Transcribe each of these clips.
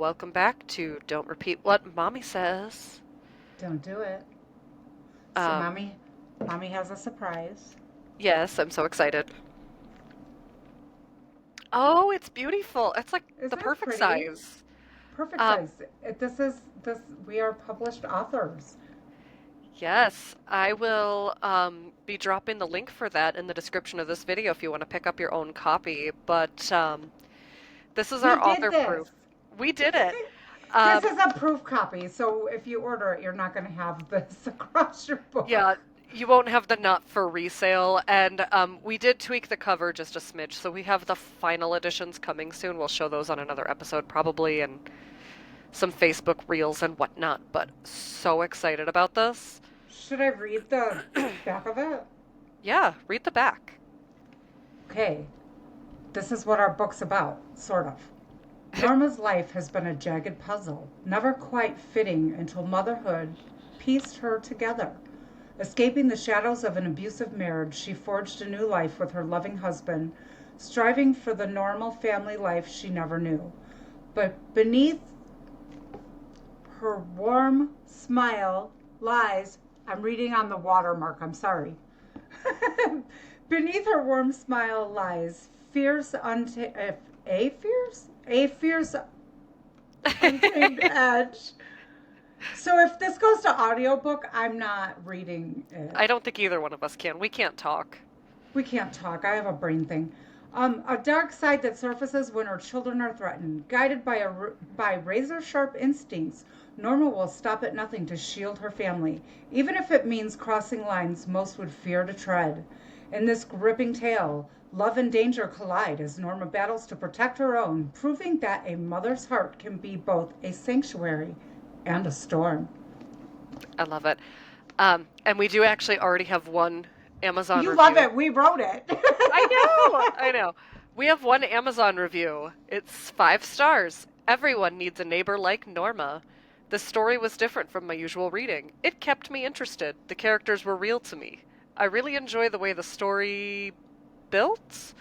Welcome back to Don't Repeat What Mommy Says. Don't do it. So Um, mommy has a surprise. yes, I'm so excited. Oh, it's beautiful. It's like the Isn't it perfect pretty? size. Perfect Um, size. This we are published authors. yes, I will be dropping the link for that in the description of this video if you want to pick up your own copy. But this is We our did author this. proof. We did it. This Um, is a proof copy, so if you order it, you're not going to have this across your yeah, book. you won't have the nut for resale, and we did tweak the cover just a smidge, so we have the final editions coming soon. We'll show those on another episode probably, and some Facebook reels and whatnot. But so excited about this. Should I read the back of it? Yeah, read the back. Okay, this is what our book's about, sort of. Norma's life has been a jagged puzzle, never quite fitting until motherhood pieced her together. Escaping the shadows of an abusive marriage, she forged a new life with her loving husband, striving for the normal family life she never knew. But beneath her warm smile lies, I'm reading on the watermark, I'm sorry. Beneath her warm smile lies a fierce untamed edge. So if this goes to audiobook, I'm not reading it. I don't think either one of us can. We can't talk. We can't talk. I have a brain thing. A dark side that surfaces when her children are threatened. Guided by razor sharp instincts, Norma will stop at nothing to shield her family, even if it means crossing lines most would fear to tread. In this gripping tale, love and danger collide as Norma battles to protect her own, proving that a mother's heart can be both a sanctuary and a storm. I love it. And we do actually already have one Amazon You love review. it. We wrote it. I know, I know. We have one Amazon review. It's 5 stars. Everyone needs a neighbor like Norma. The story was different from my usual reading. It kept me interested. The characters were real to me. I really enjoy the way the story built.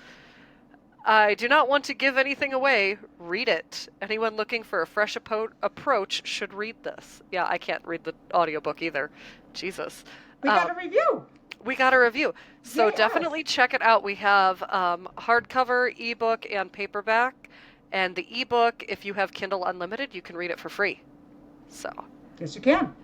I do not want to give anything away. Read it. Anyone looking for a fresh approach should read this. Yeah, I can't read the audiobook either. Jesus. We got Um, a review. we got a review. So Yes. definitely check it out. We have hardcover, ebook, and paperback. And the ebook, if you have Kindle Unlimited, you can read it for free. So, Yes, you can.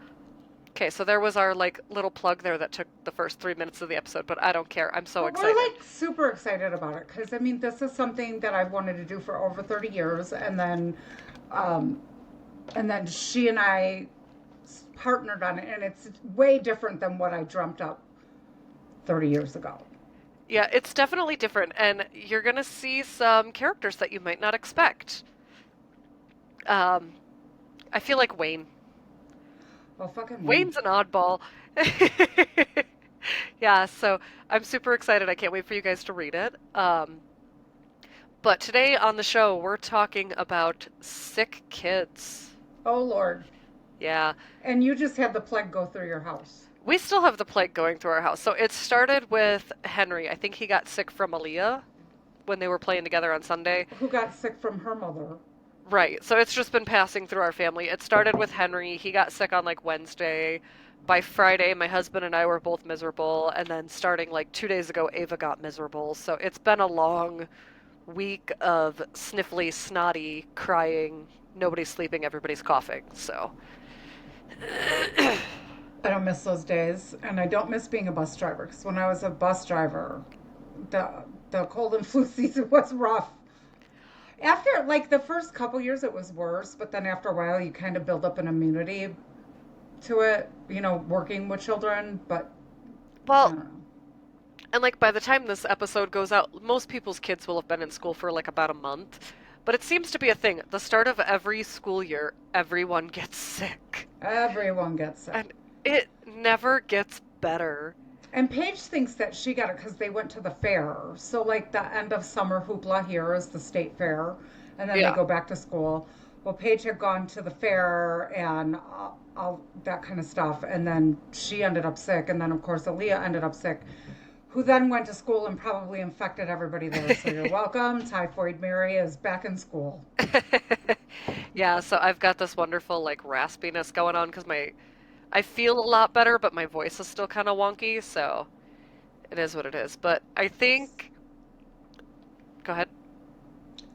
okay, so there was our like little plug there that took the first 3 minutes of the episode, but I don't care. I'm so But we're excited. like super excited about it because I mean, this is something that I've wanted to do for over 30 years, um, and then she and I partnered on it, and it's way different than what I dreamt up 30 years ago. Yeah, it's definitely different, and you're gonna see some characters that you might not expect. Um, I feel like Wayne. Well, fucking Wayne. Wayne's an oddball. Yeah, so I'm super excited. I can't wait for you guys to read it. But today on the show, we're talking about sick kids. Oh Lord. Yeah, And you just had the plague go through your house. we still have the plague going through our house. So it started with Henry. I think he got sick from Aaliyah when they were playing together on Sunday. Who got sick from her mother? Right. So it's just been passing through our family. It started with Henry. He got sick on like Wednesday. By Friday, my husband and I were both miserable. And then starting like 2 days ago, Ava got miserable. So it's been a long week of sniffly, snotty, crying. Nobody's sleeping, everybody's coughing. So, I don't miss those days, and I don't miss being a bus driver because when I was a bus driver, the the cold and flu season was rough. After like the first couple years, it was worse, but then after a while, you kind of build up an immunity to it. You know, working with children, but I well, don't know. and like by the time this episode goes out, most people's kids will have been in school for like about a month. But it seems to be a thing. At the start of every school year, everyone gets sick. Everyone gets sick. And it never gets better. And Paige thinks that she got it because they went to the fair. So, like, the end of summer hoopla here is the state fair, and then they Yeah. go back to school. Well, Paige had gone to the fair and all that kind of stuff, and then she ended up sick. And then, of course, Aaliyah ended up sick, who then went to school and probably infected everybody there. So, you're welcome. Typhoid Mary is back in school. Yeah, so I've got this wonderful like raspiness going on because I feel a lot better, but my voice is still kind of wonky, so it is what it is. But I think, go ahead.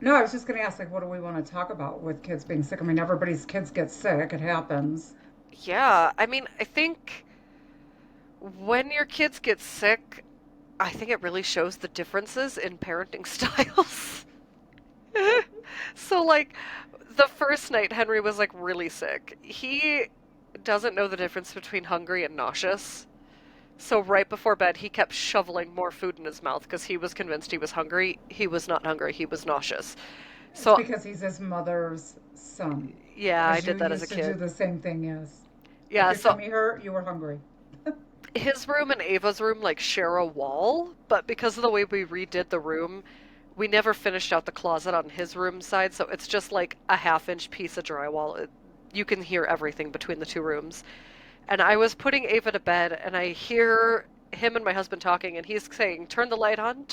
No, I was just going to ask, like, what do we want to talk about with kids being sick? I mean, everybody's kids get sick. It happens. Yeah, I mean, I think when your kids get sick, I think it really shows the differences in parenting styles. So, like, the first night Henry was like really sick, he doesn't know the difference between hungry and nauseous. So, right before bed, he kept shoveling more food in his mouth because he was convinced he was hungry. He was not hungry, he was nauseous. It's So, because he's his mother's son. yeah, I Because you did that as a used to do kid. the same thing, yes. If Yeah, your so tummy hurt, you were hungry. his room and Ava's room like share a wall, but because of the way we redid the room, we never finished out the closet on his room side, so it's just like a half-inch piece of drywall. You can hear everything between the two rooms. And I was putting Ava to bed, and I hear him and my husband talking, and he's saying, turn the light on,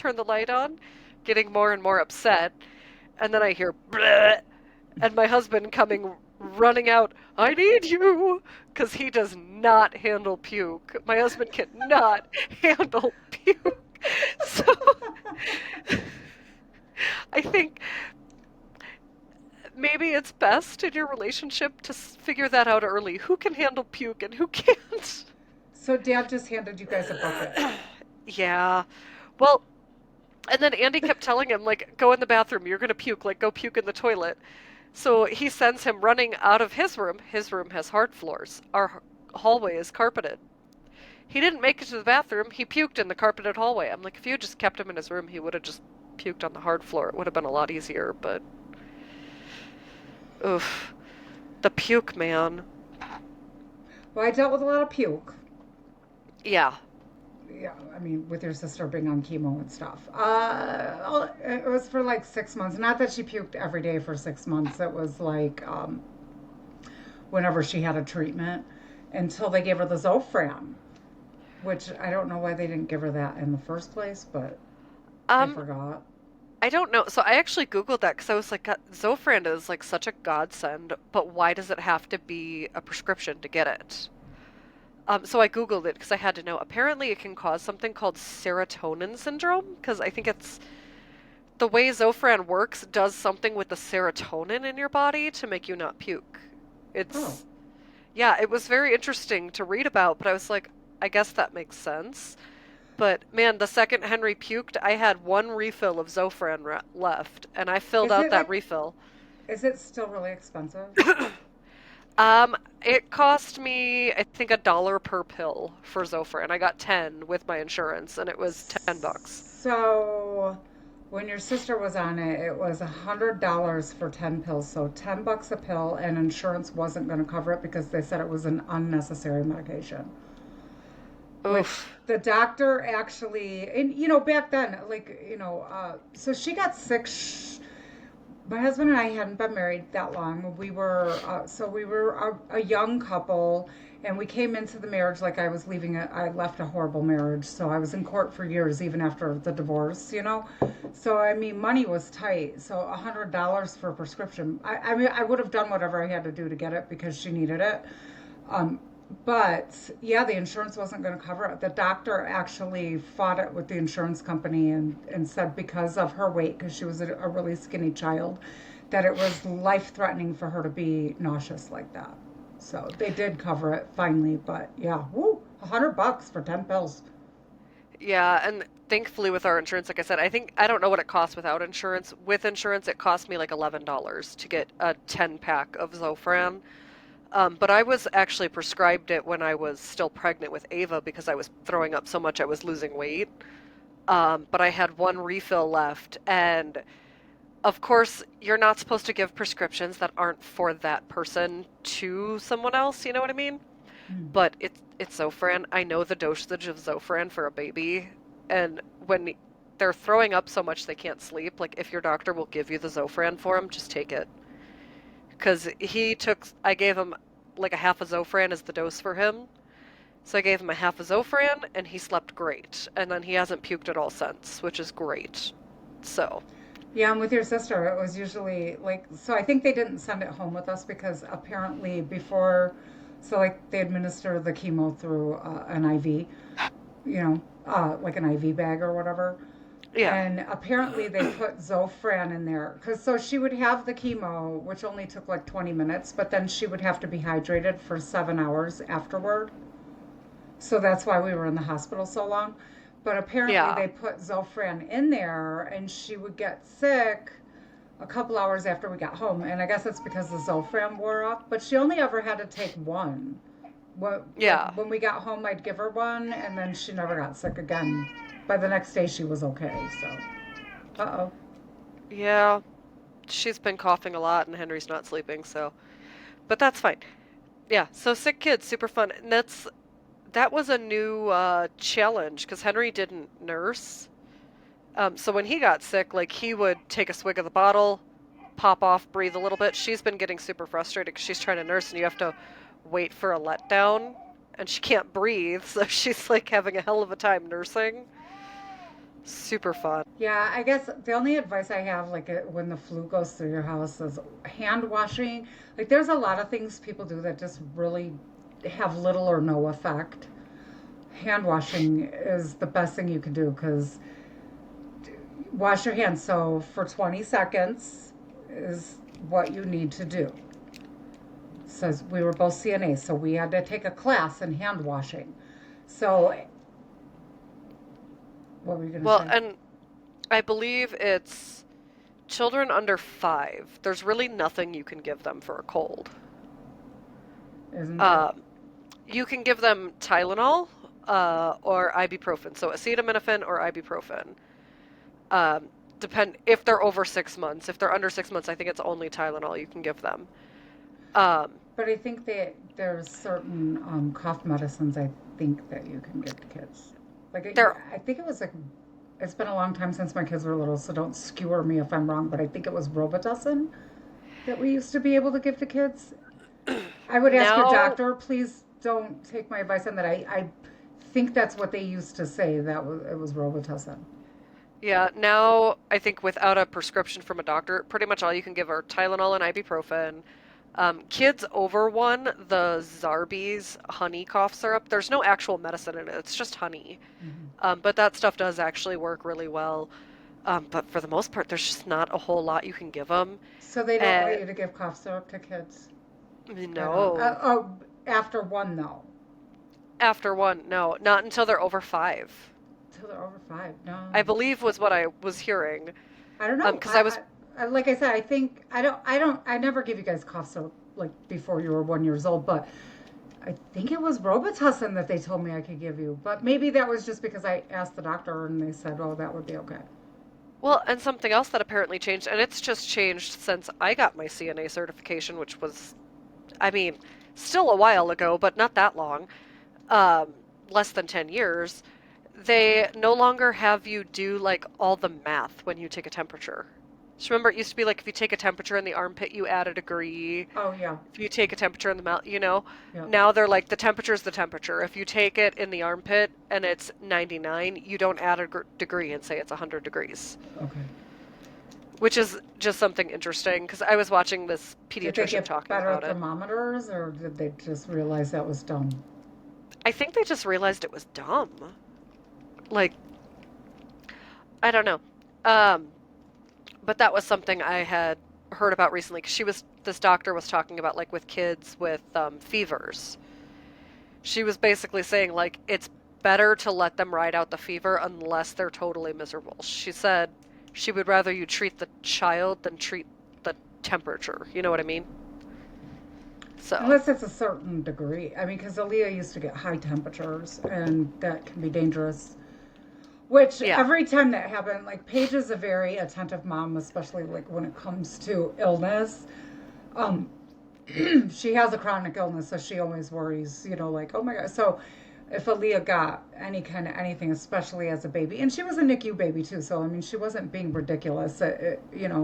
getting more and more upset. And then I hear, bleh, and my husband coming running out, I need you, because he does not handle puke. My husband cannot handle puke. So I think maybe it's best in your relationship to figure that out early. Who can handle puke and who can't? So dad just handed you guys a bucket. Yeah. Well, and then Andy kept telling him, like, go in the bathroom, you're gonna puke, like, go puke in the toilet. So he sends him running out of his room. His room has hard floors. Our hallway is carpeted. He didn't make it to the bathroom. He puked in the carpeted hallway. I'm like, if you had just kept him in his room, he would have just puked on the hard floor. It would have been a lot easier, but oof. The puke man. Well, I dealt with a lot of puke. Yeah. Yeah, I mean, with your sister being on chemo and stuff. It was for like 6 months. Not that she puked every day for 6 months. It was like whenever she had a treatment until they gave her the Zofran, which I don't know why they didn't give her that in the first place, but I Um, forgot. I don't know. So I actually Googled that because I was like, God, Zofran is like such a godsend, but why does it have to be a prescription to get it? So I Googled it because I had to know. Apparently, it can cause something called serotonin syndrome because I think it's the way Zofran works does something with the serotonin in your body to make you not puke. Oh, It's, yeah, it was very interesting to read about, but I was like, I guess that makes sense. But man, the second Henry puked, I had one refill of Zofran left, and I filled is out it that like, refill. is it still really expensive? It cost me, I think, $1 per pill for Zofran. I got 10 with my insurance, and it was $10. So when your sister was on it, it was $100 for 10 pills. So $10 a pill, and insurance wasn't going to cover it because they said it was an unnecessary medication. Which Oof. the doctor actually, and you know, back then, like, so she got sick. My husband and I hadn't been married that long. We were a young couple, and we came into the marriage like I left a horrible marriage. So I was in court for years, even after the divorce. So I mean, money was tight. So $100 for a prescription. I mean, I would have done whatever I had to do to get it because she needed it. Um, but yeah, the insurance wasn't going to cover it. The doctor actually fought it with the insurance company and said because of her weight, because she was a really skinny child, that it was life threatening for her to be nauseous like that. So they did cover it finally, but yeah, woo, $100 for 10 pills. Yeah, and thankfully with our insurance, like I said, I don't know what it costs without insurance. With insurance, it cost me like $11 to get a 10 pack of Zofran. But I was actually prescribed it when I was still pregnant with Ava because I was throwing up so much I was losing weight. But I had one refill left, and of course, you're not supposed to give prescriptions that aren't for that person to someone else, you know what I mean? Mm. But it's Zofran. I know the dosage of Zofran for a baby, and when they're throwing up so much they can't sleep, like if your doctor will give you the Zofran for them, just take it. Because I gave him like a half a Zofran as the dose for him. So I gave him a half a Zofran, and he slept great. And then he hasn't puked at all since, which is great. So, Yeah, and with your sister, it was usually like, so I think they didn't send it home with us because apparently before, so like they administer the chemo through an IV, like an IV bag or whatever. Yeah. And apparently they put Zofran in there because so she would have the chemo, which only took like 20 minutes, but then she would have to be hydrated for 7 hours afterward. So that's why we were in the hospital so long. But apparently Yeah. they put Zofran in there and she would get sick a couple hours after we got home. And I guess it's because the Zofran wore off, but she only ever had to take one. Like Yeah. when we got home, I'd give her one, and then she never got sick again. By the next day, she was okay. So, uh oh. Yeah. She's been coughing a lot and Henry's not sleeping, so but that's fine. Yeah, so sick kids, super fun. And that was a new challenge because Henry didn't nurse. So when he got sick, like he would take a swig of the bottle, pop off, breathe a little bit. She's been getting super frustrated because she's trying to nurse and you have to wait for a letdown, and she can't breathe, so she's like having a hell of a time nursing. Super fun. Yeah, I guess the only advice I have, like when the flu goes through your house, is hand washing. Like, there's a lot of things people do that just really have little or no effect. Hand washing is the best thing you can do because wash your hands. So, for 20 seconds is what you need to do. Says we were both CNAs, so we had to take a class in hand washing. So, what were you going to Well, say? and I believe it's children under 5. There's really nothing you can give them for a cold. Isn't there? Um, you can give them Tylenol or ibuprofen, so acetaminophen or ibuprofen. Um, depend if they're over 6 months. If they're under 6 months, I think it's only Tylenol you can give them. Um, But I think that there's certain cough medicines I think that you can give to kids. Like they're I think it was like it's been a long time since my kids were little, so don't skewer me if I'm wrong. But I think it was Robitussin that we used to be able to give to kids. I would ask your now, doctor, please don't take my advice on that. I think that's what they used to say that it was Robitussin. yeah, now I think without a prescription from a doctor, pretty much all you can give are Tylenol and ibuprofen. Kids over 1, the Zarbee's honey cough syrup, there's no actual medicine in it, it's just honey. Hmm. But that stuff does actually work really well. But for the most part, there's just not a whole lot you can give them. So they don't want And you to give cough syrup to kids at all. no, After one though. after 1, no, not until they're over 5. Till they're over 5. No. I believe was what I was hearing. I don't know. Because I was, Like I said, I think I never give you guys cough syrup like before you were 1 years old, but I think it was Robitussin that they told me I could give you. But maybe that was just because I asked the doctor and they said, oh, that would be okay. well, and something else that apparently changed, and it's just changed since I got my CNA certification, which was, I mean, still a while ago, but not that long, um, less than 10 years. They no longer have you do like all the math when you take a temperature. So remember, it used to be like if you take a temperature in the armpit, you add a degree. Oh yeah, If you take a temperature in the mouth. yeah, Now they're like the temperature is the temperature. If you take it in the armpit and it's 99, you don't add a degree and say it's 100 degrees, okay. which is just something interesting because I was watching this Did they pediatrician get talking better about it. thermometers, or did they just realize that was dumb? I think they just realized it was dumb. Like, I don't know. Um, but that was something I had heard about recently because this doctor was talking about like with kids with fevers. She was basically saying like it's better to let them ride out the fever unless they're totally miserable. She said she would rather you treat the child than treat the temperature. You know what I mean? So, Unless it's a certain degree. I mean, because Aaliyah used to get high temperatures, and that can be dangerous. Which yeah. every time that happened, like Paige is a very attentive mom, especially like when it comes to illness. Um, she has a chronic illness, so she always worries, like, oh my God. So if Aaliyah got any kind of anything, especially as a baby, and she was a NICU baby too, so I mean, she wasn't being ridiculous.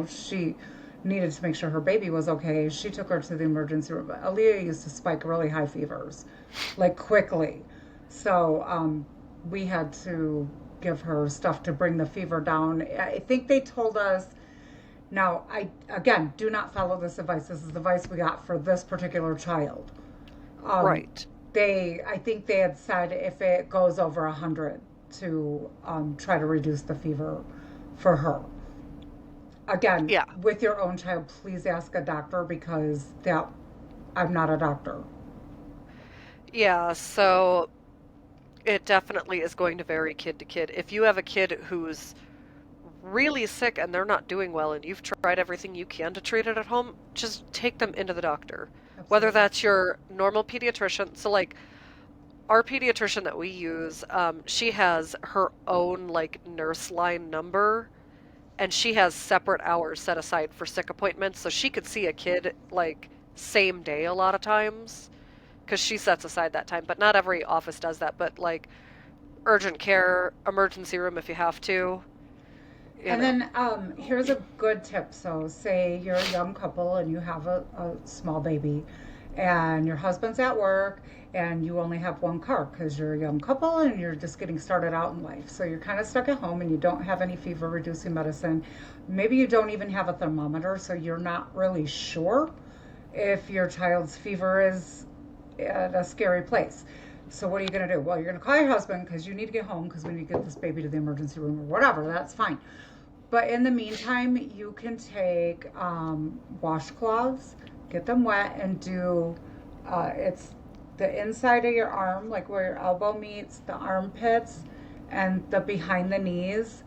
She needed to make sure her baby was okay. She took her to the emergency room. But Aaliyah used to spike really high fevers, like quickly. So we had to give her stuff to bring the fever down. I think they told us Now, I again do not follow this advice. This is the advice we got for this particular child. Um, Right. I think they had said if it goes over 100 to try to reduce the fever for her. Again, Yeah. with your own child, please ask a doctor because that I'm not a doctor. Yeah, so it definitely is going to vary kid to kid. If you have a kid who's really sick and they're not doing well and you've tried everything you can to treat it at home, just take them into the doctor. Whether Absolutely. that's your normal pediatrician, so like our pediatrician that we use, she has her own like nurse line number and she has separate hours set aside for sick appointments, so she could see a kid like same day a lot of times because she sets aside that time. But not every office does that. But like urgent care, emergency room if you have to, you And know. then here's a good tip. So, say you're a young couple and you have a small baby, and your husband's at work, and you only have one car because you're a young couple and you're just getting started out in life. So, you're kind of stuck at home and you don't have any fever reducing medicine. Maybe you don't even have a thermometer, so you're not really sure if your child's fever is at a scary place. So what are you going to do? Well, you're going to call your husband because you need to get home because we need to get this baby to the emergency room or whatever. That's fine. But in the meantime, you can take washcloths, get them wet, and do it's the inside of your arm, like where your elbow meets the armpits, and the behind the knees.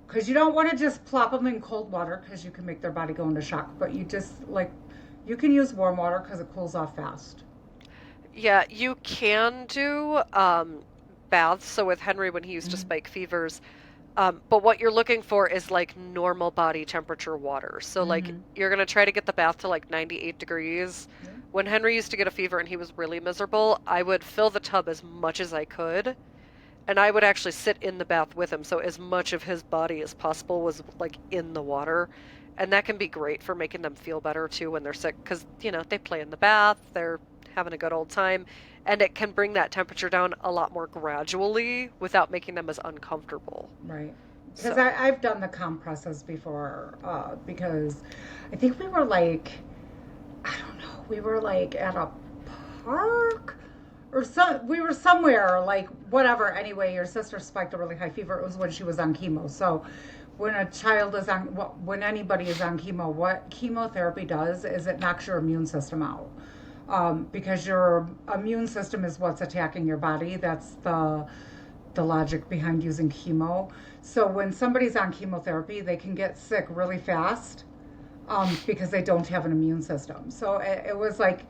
Because you don't want to just plop them in cold water because you can make their body go into shock. But you just like, you can use warm water because it cools off fast. Yeah, you can do baths. So with Henry when he used to Mm-hmm. spike fevers, but what you're looking for is like normal body temperature water. So like Mm-hmm. you're gonna try to get the bath to like 98 degrees. Yeah. When Henry used to get a fever and he was really miserable, I would fill the tub as much as I could, and I would actually sit in the bath with him, so as much of his body as possible was like in the water. And that can be great for making them feel better too when they're sick, because, they play in the bath, they're having a good old time, and it can bring that temperature down a lot more gradually without making them as uncomfortable. Right. Because So, I've done the compresses before because I think we were like, I don't know, we were like at a park or we were somewhere like whatever. Anyway, your sister spiked a really high fever. It was when she was on chemo. So when a child is on, when anybody is on chemo, what chemotherapy does is it knocks your immune system out. Because your immune system is what's attacking your body. That's the logic behind using chemo. So when somebody's on chemotherapy, they can get sick really fast because they don't have an immune system. So it was like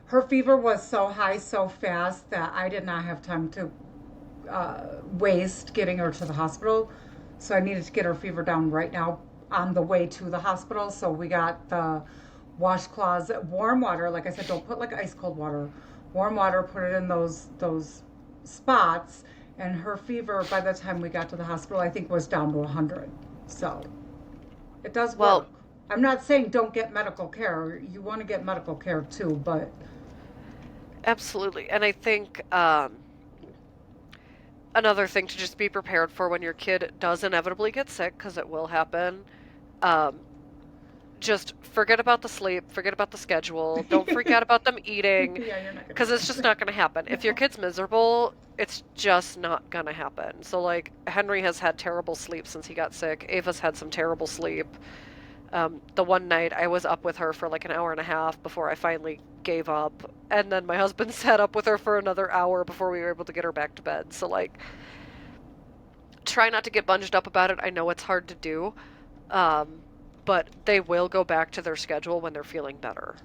her fever was so high so fast that I did not have time to waste getting her to the hospital. So I needed to get her fever down right now on the way to the hospital. So we got the washcloths, warm water. Like I said, don't put like ice cold water. Warm water, put it in those spots, and her fever by the time we got to the hospital, I think was down to 100. So it does well, work. I'm not saying don't get medical care. You want to get medical care too, but absolutely. And I think another thing to just be prepared for when your kid does inevitably get sick, because it will happen. Um, just forget about the sleep, forget about the schedule, don't freak out about them eating, yeah, you're not gonna because do it's just that. not going to happen. If your No. kid's miserable, it's just not going to happen. So, like, Henry has had terrible sleep since he got sick. Ava's had some terrible sleep. The one night I was up with her for like an hour and a half before I finally gave up. And then my husband sat up with her for another hour before we were able to get her back to bed. So, like, try not to get bunged up about it. I know it's hard to do. Um, but they will go back to their schedule when they're feeling better.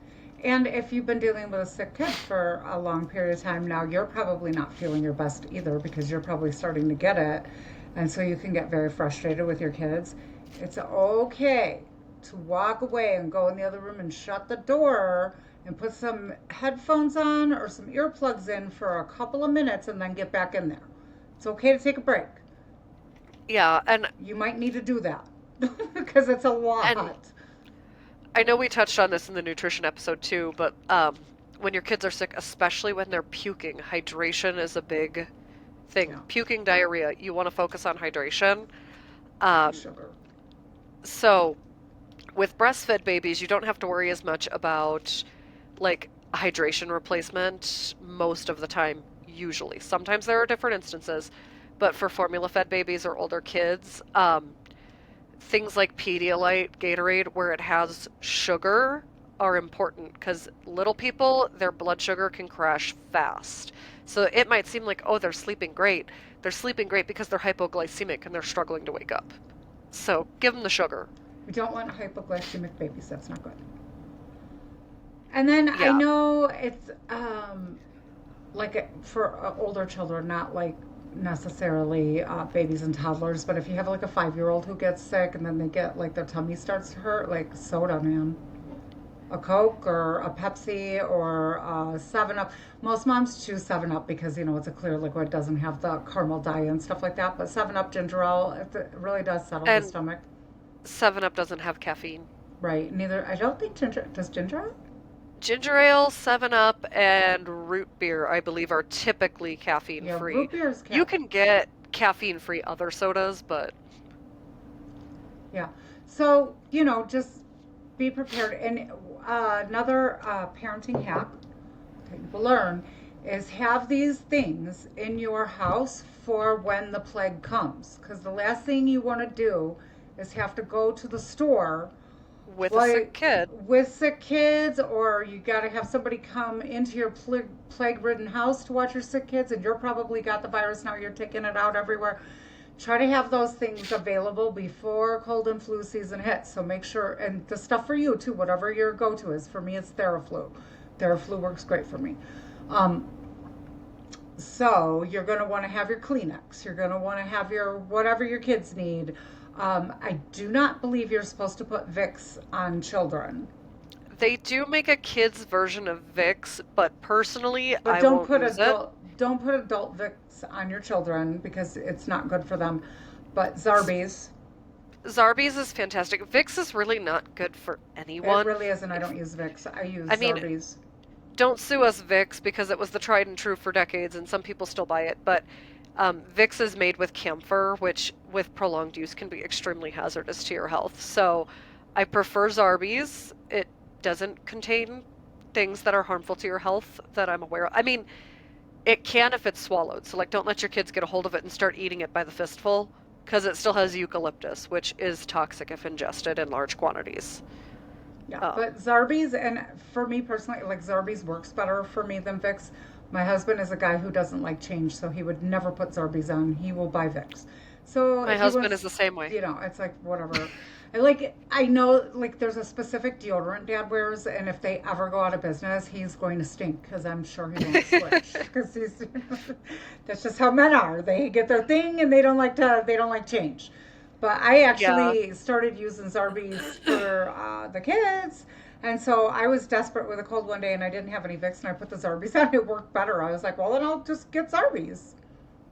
And if you've been dealing with a sick kid for a long period of time now, you're probably not feeling your best either because you're probably starting to get it. And so you can get very frustrated with your kids. It's okay to walk away and go in the other room and shut the door and put some headphones on or some earplugs in for a couple of minutes and then get back in there. It's okay to take a break. Yeah, You might need to do that because it's a and lot. I know we touched on this in the nutrition episode too, but when your kids are sick, especially when they're puking, hydration is a big thing. Yeah, Puking, diarrhea, you want to focus on hydration. Um, sugar. So, with breastfed babies, you don't have to worry as much about like hydration replacement most of the time, usually. Sometimes there are different instances, but for formula fed babies or older kids, things like Pedialyte, Gatorade, where it has sugar, are important because little people, their blood sugar can crash fast. So it might seem like, oh, they're sleeping great. They're sleeping great because they're hypoglycemic and they're struggling to wake up. So give them the sugar. We don't want hypoglycemic babies. That's not good. And then I Yeah. know it's like for older children, not like necessarily babies and toddlers, but if you have like a 5-year-old who gets sick and then they get like their tummy starts to hurt, like soda, man. A Coke or a Pepsi or a 7 Up. Most moms choose 7 Up because, it's a clear liquid, doesn't have the caramel dye and stuff like that. But 7 Up ginger ale, it really does settle the And stomach. 7 Up doesn't have caffeine. Right. Neither, I don't think does ginger ale? Ginger ale, 7 Up, and root beer, I believe, are typically caffeine Yeah, free. root beer is You cat. can get caffeine free other sodas, but Yeah. So, just be prepared. And another parenting hack that you will learn is have these things in your house for when the plague comes. Because the last thing you want to do is have to go to the store with a sick like kid. with sick kids, or you got to have somebody come into your plague-ridden house to watch your sick kids, and you're probably got the virus now. You're taking it out everywhere. Try to have those things available before cold and flu season hits. So make sure, and the stuff for you too, whatever your go-to is. For me, it's Theraflu. Theraflu works great for me. Um, so you're going to want to have your Kleenex. You're going to want to have your whatever your kids need. I do not believe you're supposed to put Vicks on children, They do make a kid's version of Vicks, but personally, but I won't use it. don't put adult Vicks on your children because it's not good for them. But Zarbee's, Zarbee's is fantastic. Vicks is really not good for it anyone. really isn't. I If don't use Vicks. I use I mean, Zarbee's. don't sue us, Vicks, because it was the tried and true for decades, and some people still buy it. But Vicks is made with camphor, which, with prolonged use, can be extremely hazardous to your health. So, I prefer Zarbee's. It doesn't contain things that are harmful to your health that I'm aware of. I mean, it can if it's swallowed. So, like, don't let your kids get a hold of it and start eating it by the fistful, because it still has eucalyptus, which is toxic if ingested in large quantities. Yeah, Um, but Zarbee's, and for me personally, like Zarbee's works better for me than Vicks. My husband is a guy who doesn't like change, so he would never put Zarbee's on. He will buy Vicks. So my if he husband is was, the same way. it's like whatever. I know like there's a specific deodorant Dad wears, and if they ever go out of business, he's going to stink because I'm sure he won't switch because he's that's just how men are. They get their thing and they don't like change. But I Yeah. actually started using Zarbee's for the kids. And so I was desperate with a cold one day and I didn't have any Vicks and I put the Zarbee's on. It worked better. I was like, well, then I'll just get Zarbee's.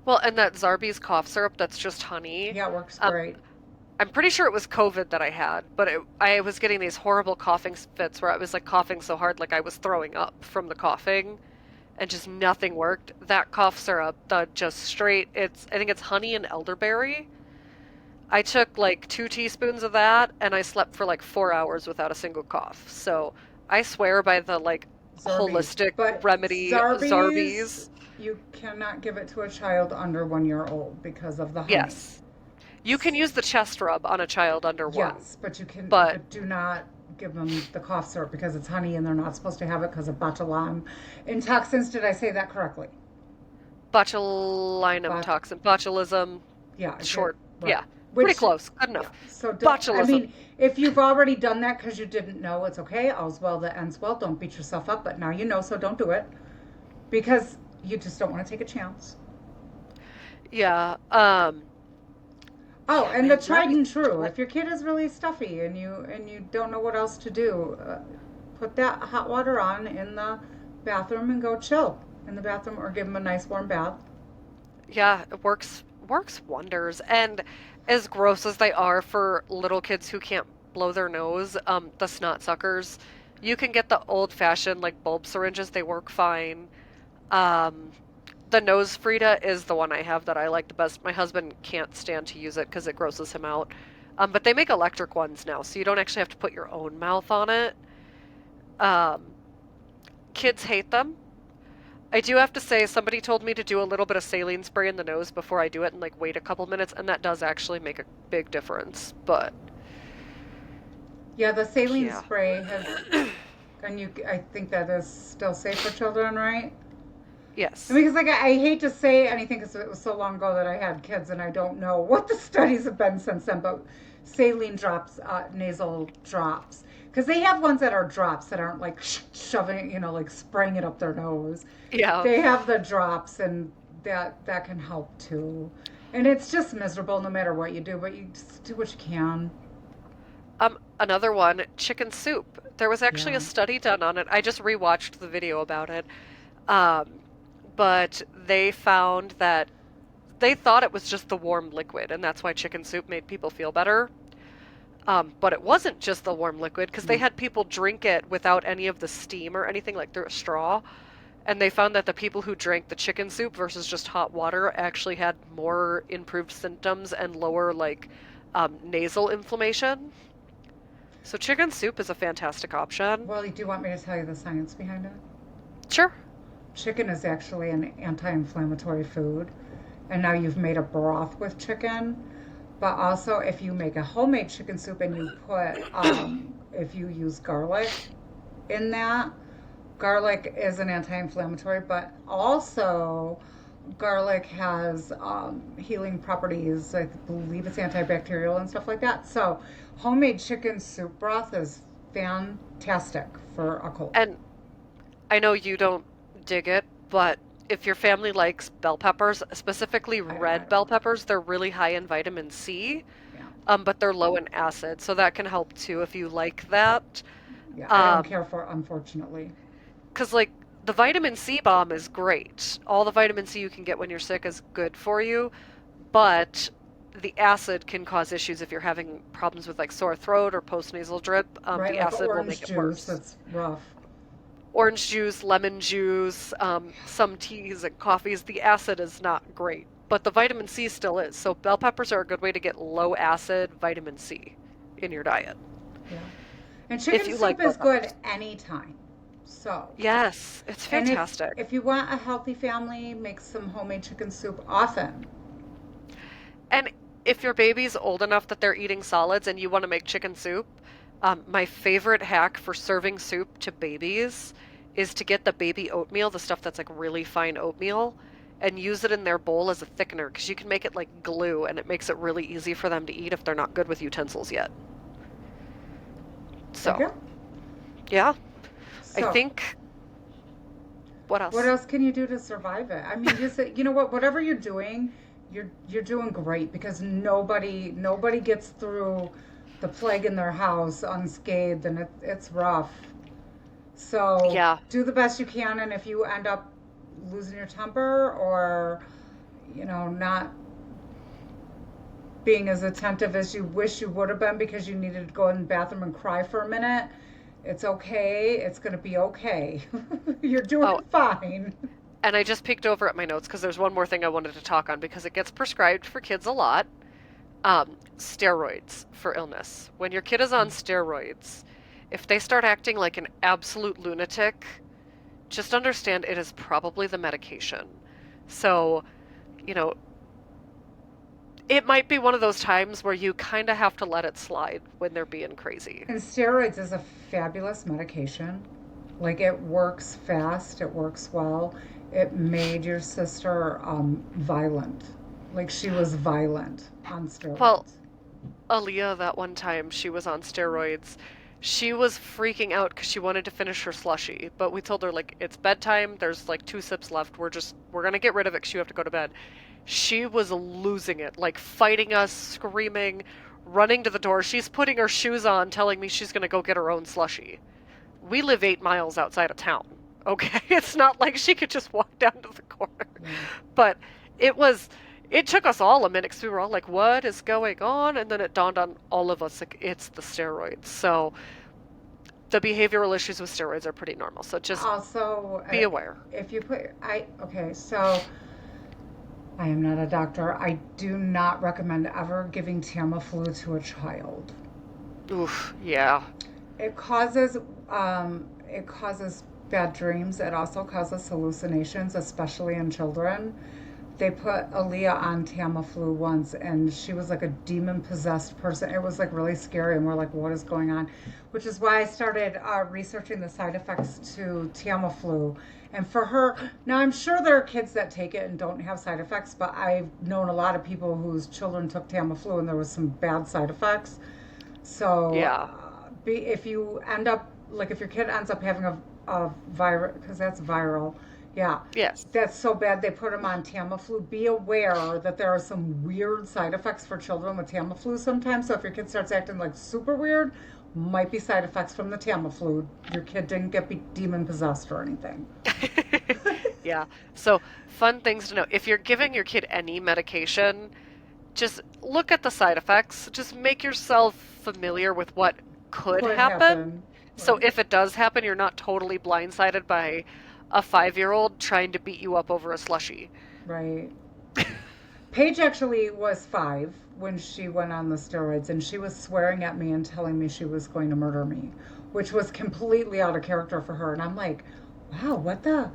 Well, and that Zarbee's cough syrup that's just honey. Yeah, it works Um, great. I'm pretty sure it was COVID that I had, but I was getting these horrible coughing fits where I was like coughing so hard, like I was throwing up from the coughing, and just nothing worked. That cough syrup, the just straight, I think it's honey and elderberry. I took like 2 teaspoons of that, and I slept for like 4 hours without a single cough. So I swear by the like Zarbee's. holistic But remedy Zarbee's, Zarbee's. you cannot give it to a child under 1 year old because of the honey. Yes. You can use the chest rub on a child under one, Yes, but but but do not give them the cough syrup because it's honey and they're not supposed to have it because of botulinum intoxins. Did I say that correctly? botulinum Bot, toxin, botulism, yeah, short, right. yeah, pretty Which, close, good yeah. enough. So don't. I Botulism. mean, if you've already done that because you didn't know, it's okay. All's well that ends well. Don't beat yourself up. But now you know, so don't do it because you just don't want to take a chance. Yeah, Oh, yeah, and the man, tried and true. what? If your kid is really stuffy and you don't know what else to do, put that hot water on in the bathroom and go chill in the bathroom or give them a nice warm bath. Yeah, it works wonders. And as gross as they are for little kids who can't blow their nose, the snot suckers, you can get the old-fashioned like bulb syringes. They work fine. Um, the nose Frida is the one I have that I like the best. My husband can't stand to use it because it grosses him out. But they make electric ones now, so you don't actually have to put your own mouth on it. Um, Kids hate them. I do have to say, somebody told me to do a little bit of saline spray in the nose before I do it and like wait a couple minutes, and that does actually make a big difference. But Yeah, the saline yeah. spray has, and I think that is still safe for children, right? I Yes. mean, because like I hate to say anything because it was so long ago that I had kids, and I don't know what the studies have been since then. But saline drops, nasal drops, because they have ones that are drops that aren't like shoving, like spraying it up their nose. Yeah. They have the drops, and that can help too. And it's just miserable no matter what you do, but you just do what you can. Another one, chicken soup. There was actually Yeah. a study done on it. I just rewatched the video about it. Um, but they found that they thought it was just the warm liquid, and that's why chicken soup made people feel better. But it wasn't just the warm liquid because they No. had people drink it without any of the steam or anything, like through a straw. And they found that the people who drank the chicken soup versus just hot water actually had more improved symptoms and lower, like, nasal inflammation. So chicken soup is a fantastic option. Well, do you want me to tell you the science behind it? Sure. Chicken is actually an anti-inflammatory food, and now you've made a broth with chicken. But also, if you make a homemade chicken soup and you put, if you use garlic in that, garlic is an anti-inflammatory, but also garlic has healing properties. I believe it's antibacterial and stuff like that. So, homemade chicken soup broth is fantastic for a cold. And I know you don't dig it, but if your family likes bell peppers, specifically I red bell don't. peppers, they're really high in vitamin C, Yeah, but they're low in acid, so that can help too if you like that. yeah, I don't Um, care for, unfortunately. 'Cause like the vitamin C bomb is great. All the vitamin C you can get when you're sick is good for you, but the acid can cause issues if you're having problems with like sore throat or postnasal drip. Right, The like acid will orange make it juice, worse. that's rough. Orange juice, lemon juice, some teas and coffees, the acid is not great, but the vitamin C still is. So bell peppers are a good way to get low acid vitamin C in your diet Yeah. And if chicken you soup like bell is good peppers. anytime. So, Yes, it's and if fantastic. if you want a healthy family, make some homemade chicken soup often. And if your baby's old enough that they're eating solids and you want to make chicken soup, my favorite hack for serving soup to babies is to get the baby oatmeal, the stuff that's like really fine oatmeal, and use it in their bowl as a thickener because you can make it like glue and it makes it really easy for them to eat if they're not good with utensils yet. There you So, go. yeah, I So, think what what else? else can you do to survive it? I mean, just you know what, whatever you're doing, you're doing great because nobody gets through the plague in their house unscathed, and it's rough. So Yeah. do the best you can, and if you end up losing your temper or not being as attentive as you wish you would have been because you needed to go in the bathroom and cry for a minute, it's okay. It's going to be okay. You're Oh, doing fine. and I just peeked over at my notes because there's one more thing I wanted to talk on because it gets prescribed for kids a lot. Steroids for illness. When your kid is on steroids, if they start acting like an absolute lunatic, just understand it is probably the medication. So, you know, it might be one of those times where you kind of have to let it slide when they're being crazy. And steroids is a fabulous medication. Like it works fast, it works well. It made your sister violent. Like she was violent on Well, steroids. Aaliyah, that one time she was on steroids, she was freaking out because she wanted to finish her slushie. But we told her, like, it's bedtime, there's like 2 sips left. We're gonna get rid of it because you have to go to bed. She was losing it, like fighting us, screaming, running to the door. She's putting her shoes on, telling me she's gonna go get her own slushie. We live 8 miles outside of town. Okay, it's not like she could just walk down to the corner. Yeah. But it was, it took us all a minute because we were all like, what is going on? And then it dawned on all of us, like, it's the steroids. So the behavioral issues with steroids are pretty normal. So just Also, be aware. if you put, I, okay, so I am not a doctor. I do not recommend ever giving Tamiflu to a child. Oof, yeah. It causes it causes bad dreams. It also causes hallucinations, especially in children. They put Aaliyah on Tamiflu once, and she was like a demon possessed person. It was like really scary, and we're like, what is going on? Which is why I started researching the side effects to Tamiflu. And for her, now I'm sure there are kids that take it and don't have side effects, but I've known a lot of people whose children took Tamiflu and there was some bad side effects. So, Yeah. if you end up, like, if your kid ends up having a virus, because that's viral, yeah, Yes. that's so bad they put them on Tamiflu. Be aware that there are some weird side effects for children with Tamiflu sometimes. So, if your kid starts acting like super weird, might be side effects from the Tamiflu. Your kid didn't get demon possessed or anything. Yeah. So, fun things to know. If you're giving your kid any medication, just look at the side effects. Just make yourself familiar with what could Could happen. happen. So, Right. if it does happen, you're not totally blindsided by a 5-year-old trying to beat you up over a slushie. Right. Paige actually was 5 when she went on the steroids, and she was swearing at me and telling me she was going to murder me, which was completely out of character for her. And I'm like, wow, what the?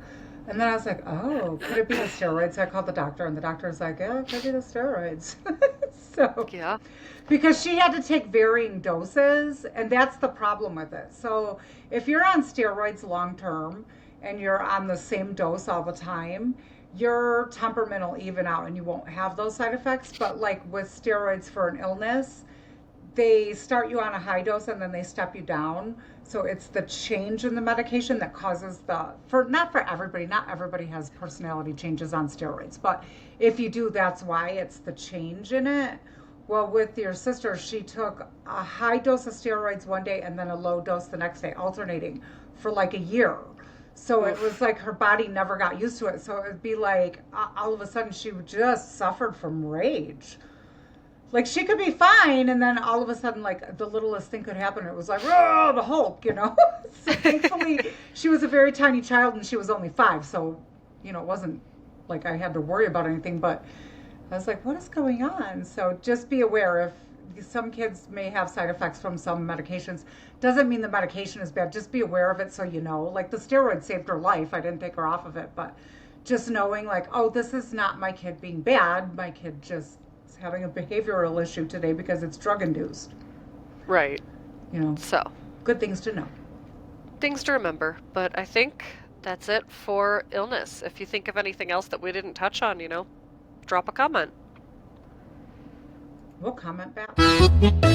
And then I was like, oh, could it be the steroids? So I called the doctor, and the doctor was like, yeah, it could be the steroids. So, Yeah. because she had to take varying doses, and that's the problem with it. So, if you're on steroids long term and you're on the same dose all the time, your temperament will even out and you won't have those side effects. But, like with steroids for an illness, they start you on a high dose and then they step you down. So it's the change in the medication that causes for not for everybody, not everybody has personality changes on steroids, but if you do, that's why it's the change in it. Well, with your sister, she took a high dose of steroids one day and then a low dose the next day, alternating for like a year. So it was Oof. like her body never got used to it. So it would be like all of a sudden she just suffered from rage. Like she could be fine, and then all of a sudden, like the littlest thing could happen. It was like, oh, the Hulk, you know. So thankfully, she was a very tiny child, and she was only 5, so it wasn't like I had to worry about anything. But I was like, what is going on? So just be aware if some kids may have side effects from some medications. Doesn't mean the medication is bad. Just be aware of it so you know. Like the steroid saved her life. I didn't take her off of it, but just knowing like, oh, this is not my kid being bad. My kid just is having a behavioral issue today because it's drug induced. Right. You know, So, good things to know. things to remember. But I think that's it for illness. If you think of anything else that we didn't touch on, drop a comment. We'll comment back.